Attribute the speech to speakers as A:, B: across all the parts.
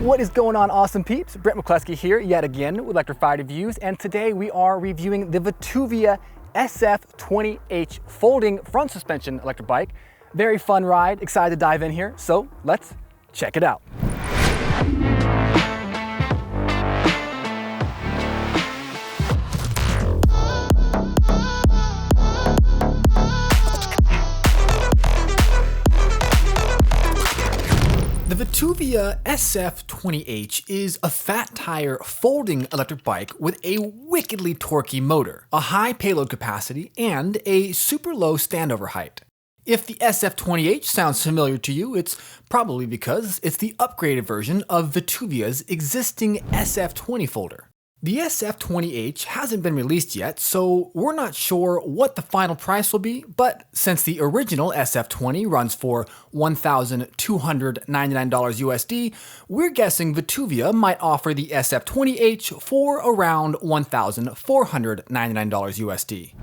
A: What is going on, awesome peeps? Brent McCluskey here yet again with Electrified Reviews, and today we are reviewing the Vtuvia SF-20H folding front suspension electric bike. Very fun ride, excited to dive in here, so let's check it out. The Vtuvia SF-20H is a fat tire folding electric bike with a wickedly torquey motor, a high payload capacity, and a super low standover height. If the SF-20H sounds familiar to you, it's probably because it's the upgraded version of Vtuvia's existing SF-20 folder. The SF-20H hasn't been released yet, so we're not sure what the final price will be, but since the original SF-20 runs for $1,299 USD, we're guessing Vtuvia might offer the SF-20H for around $1,499 USD.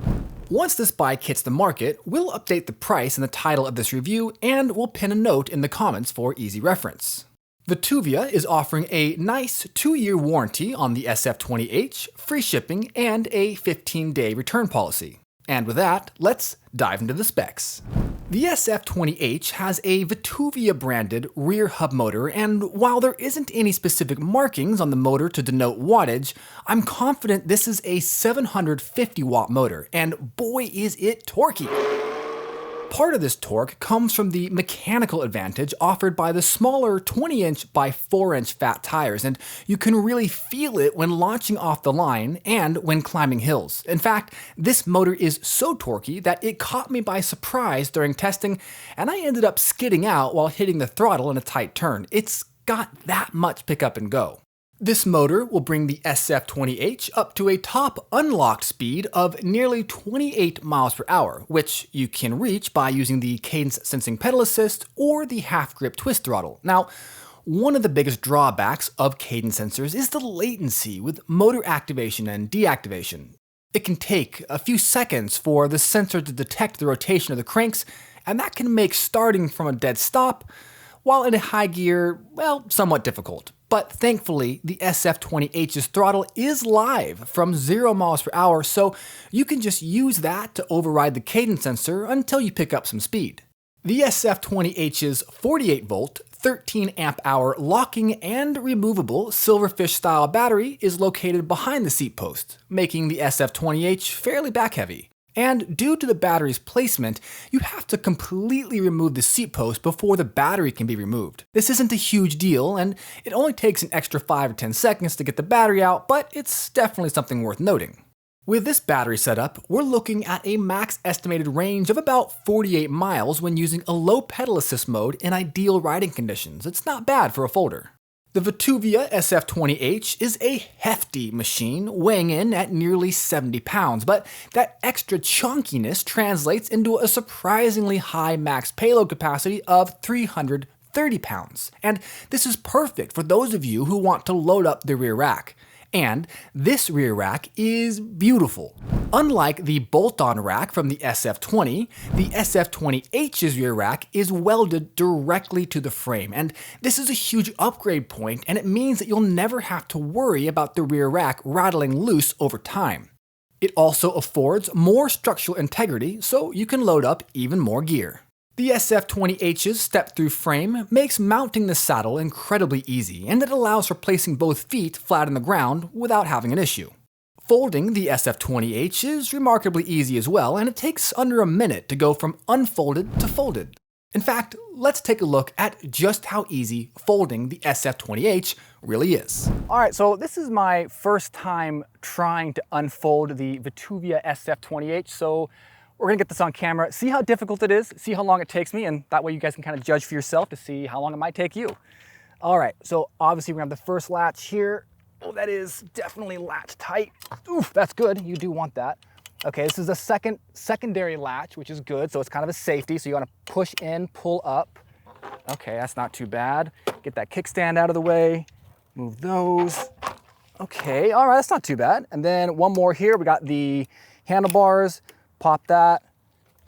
A: Once this bike hits the market, we'll update the price in the title of this review, and we'll pin a note in the comments for easy reference. Vtuvia is offering a nice 2-year warranty on the SF-20H, free shipping, and a 15-day return policy. And with that, let's dive into the specs. The SF-20H has a Vtuvia branded rear hub motor, and while there isn't any specific markings on the motor to denote wattage, I'm confident this is a 750 watt motor, and boy is it torquey! Part of this torque comes from the mechanical advantage offered by the smaller 20-inch by 4-inch fat tires, and you can really feel it when launching off the line and when climbing hills. In fact, this motor is so torquey that it caught me by surprise during testing, and I ended up skidding out while hitting the throttle in a tight turn. It's got that much pickup and go. This motor will bring the SF-20H up to a top unlocked speed of nearly 28 miles per hour, which you can reach by using the cadence sensing pedal assist or the half grip twist throttle. Now, one of the biggest drawbacks of cadence sensors is the latency with motor activation and deactivation. It can take a few seconds for the sensor to detect the rotation of the cranks, and that can make starting from a dead stop, while in a high gear, well, somewhat difficult. But thankfully, the SF-20H's throttle is live from 0 miles per hour, so you can just use that to override the cadence sensor until you pick up some speed. The SF-20H's 48 volt, 13 amp hour locking and removable silverfish style battery is located behind the seat post, making the SF-20H fairly back heavy. And due to the battery's placement, you have to completely remove the seat post before the battery can be removed. This isn't a huge deal, and it only takes an extra 5 or 10 seconds to get the battery out, but it's definitely something worth noting. With this battery setup, we're looking at a max estimated range of about 48 miles when using a low pedal assist mode in ideal riding conditions. It's not bad for a folder. The Vtuvia SF-20H is a hefty machine, weighing in at nearly 70 pounds, but that extra chunkiness translates into a surprisingly high max payload capacity of 330 pounds. And this is perfect for those of you who want to load up the rear rack. And this rear rack is beautiful. Unlike the bolt-on rack from the SF-20, the SF-20H's rear rack is welded directly to the frame, and this is a huge upgrade point, and it means that you'll never have to worry about the rear rack rattling loose over time. It also affords more structural integrity, so you can load up even more gear. The SF-20H's step-through frame makes mounting the saddle incredibly easy, and it allows for placing both feet flat on the ground without having an issue. Folding the SF-20H is remarkably easy as well, and it takes under a minute to go from unfolded to folded. In fact, let's take a look at just how easy folding the SF-20H really is. Alright, so this is my first time trying to unfold the Vtuvia SF-20H, so we're gonna get this on camera, see how difficult it is, see how long it takes me, and that way you guys can kind of judge for yourself to see how long it might take you. All right, so obviously we're gonna have the first latch here. Oh, that is definitely latch tight. Oof, that's good, you do want that. Okay, this is a secondary latch, which is good, so it's kind of a safety, so you wanna push in, pull up. Okay, that's not too bad. Get that kickstand out of the way, move those. Okay, all right, that's not too bad. And then one more here, we got the handlebars. Pop that.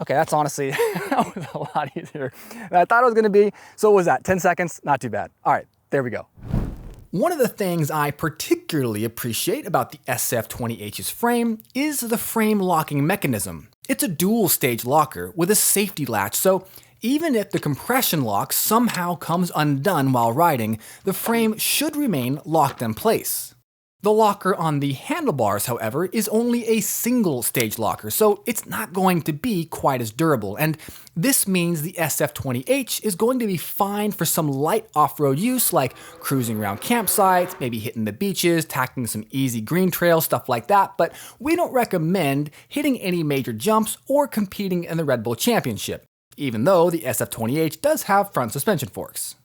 A: Okay, that's honestly, that was a lot easier than I thought it was gonna be. So what was that, 10 seconds? Not too bad. All right, there we go. One of the things I particularly appreciate about the SF-20H's frame is the frame locking mechanism. It's a dual-stage locker with a safety latch, so even if the compression lock somehow comes undone while riding, the frame should remain locked in place. The locker on the handlebars, however, is only a single-stage locker, so it's not going to be quite as durable, and this means the SF-20H is going to be fine for some light off-road use like cruising around campsites, maybe hitting the beaches, tackling some easy green trails, stuff like that, but we don't recommend hitting any major jumps or competing in the Red Bull Championship, even though the SF-20H does have front suspension forks.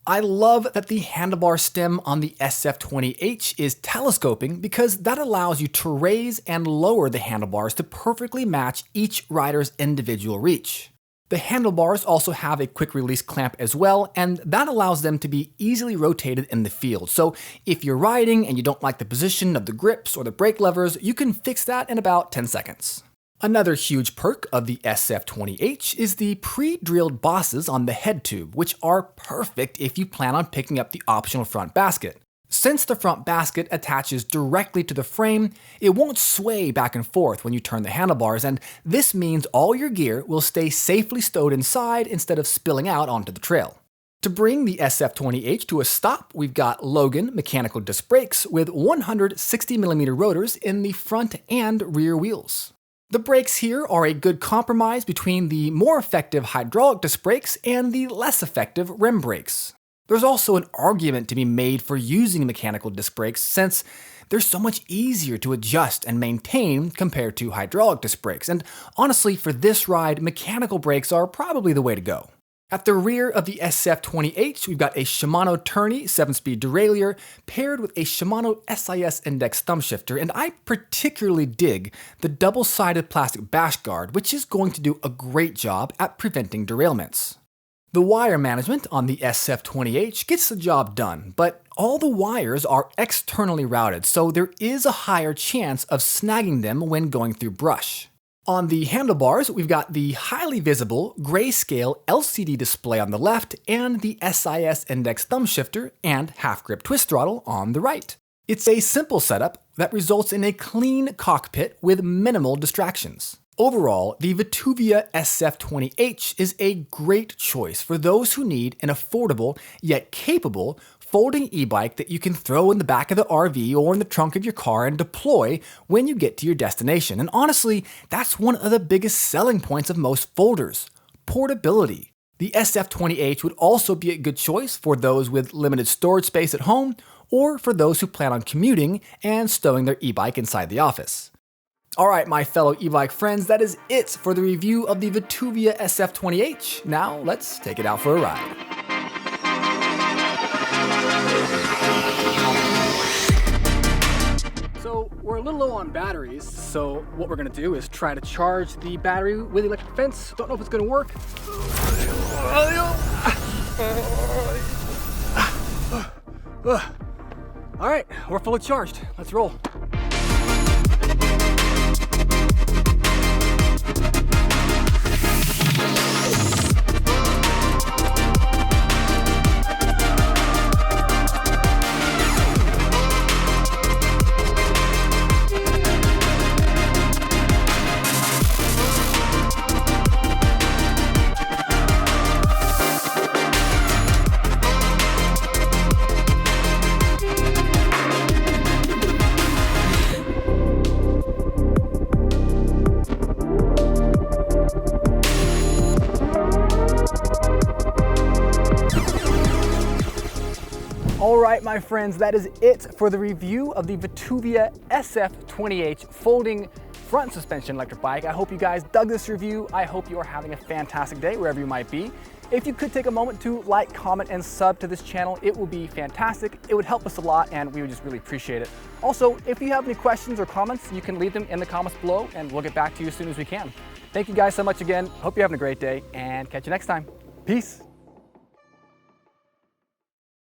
A: I love that the handlebar stem on the SF-20H is telescoping because that allows you to raise and lower the handlebars to perfectly match each rider's individual reach. The handlebars also have a quick release clamp as well, and that allows them to be easily rotated in the field. So if you're riding and you don't like the position of the grips or the brake levers, you can fix that in about 10 seconds. Another huge perk of the SF-20H is the pre-drilled bosses on the head tube, which are perfect if you plan on picking up the optional front basket. Since the front basket attaches directly to the frame, it won't sway back and forth when you turn the handlebars, and this means all your gear will stay safely stowed inside instead of spilling out onto the trail. To bring the SF-20H to a stop, we've got Logan mechanical disc brakes with 160mm rotors in the front and rear wheels. The brakes here are a good compromise between the more effective hydraulic disc brakes and the less effective rim brakes. There's also an argument to be made for using mechanical disc brakes since they're so much easier to adjust and maintain compared to hydraulic disc brakes, and honestly for this ride, mechanical brakes are probably the way to go. At the rear of the SF-20H, we've got a Shimano Tourney 7-speed derailleur paired with a Shimano SIS Index thumb shifter, and I particularly dig the double-sided plastic bash guard, which is going to do a great job at preventing derailments. The wire management on the SF-20H gets the job done, but all the wires are externally routed, so there is a higher chance of snagging them when going through brush. On the handlebars, we've got the highly visible grayscale LCD display on the left and the SIS Index thumb shifter and half-grip twist throttle on the right. It's a simple setup that results in a clean cockpit with minimal distractions. Overall, the Vtuvia SF-20H is a great choice for those who need an affordable yet capable folding e-bike that you can throw in the back of the RV or in the trunk of your car and deploy when you get to your destination. And honestly, that's one of the biggest selling points of most folders: portability. The SF-20H would also be a good choice for those with limited storage space at home or for those who plan on commuting and stowing their e-bike inside the office. Alright, my fellow e-bike friends, that is it for the review of the Vtuvia SF-20H. Now, let's take it out for a ride. So, we're a little low on batteries, so what we're going to do is try to charge the battery with the electric fence. Don't know if it's going to work. Alright, we're fully charged. Let's roll. Alright, my friends, that is it for the review of the Vtuvia SF-20H folding front suspension electric bike. I hope you guys dug this review. I hope you are having a fantastic day wherever you might be. If you could take a moment to like, comment, and sub to this channel, it would be fantastic. It would help us a lot, and we would just really appreciate it. Also, if you have any questions or comments, you can leave them in the comments below, and we'll get back to you as soon as we can. Thank you guys so much again. Hope you're having a great day, and catch you next time. Peace.